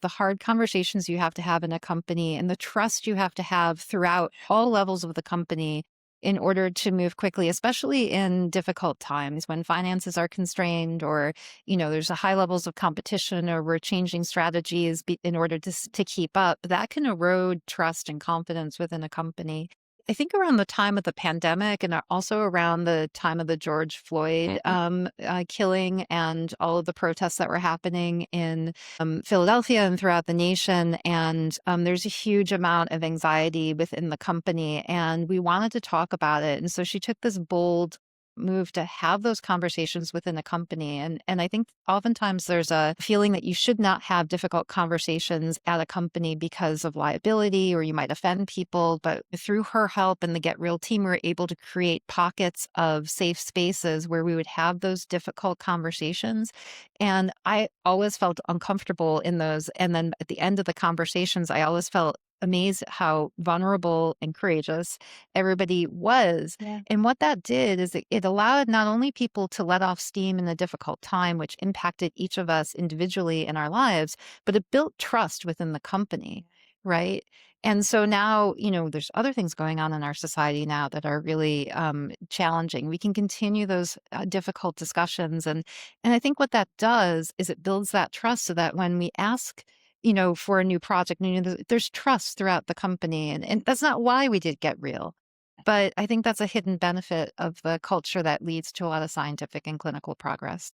the hard conversations you have to have in a company and the trust you have to have throughout all levels of the company in order to move quickly, especially in difficult times when finances are constrained or, there's a high levels of competition or we're changing strategies in order to keep up. That can erode trust and confidence within a company. I think around the time of the pandemic and also around the time of the George Floyd killing and all of the protests that were happening in Philadelphia and throughout the nation. And there's a huge amount of anxiety within the company. And we wanted to talk about it. And so she took this bold move to have those conversations within a company. And I think oftentimes there's a feeling that you should not have difficult conversations at a company because of liability or you might offend people. But through her help and the Get Real team, we were able to create pockets of safe spaces where we would have those difficult conversations. And I always felt uncomfortable in those. And then at the end of the conversations, I always felt amazed at how vulnerable and courageous everybody was. Yeah. And what that did is it allowed not only people to let off steam in a difficult time, which impacted each of us individually in our lives, but it built trust within the company, right? And so now, there's other things going on in our society now that are really challenging. We can continue those difficult discussions, and I think what that does is it builds that trust so that when we ask for a new project. There's trust throughout the company. And that's not why we did Get Real. But I think that's a hidden benefit of the culture that leads to a lot of scientific and clinical progress.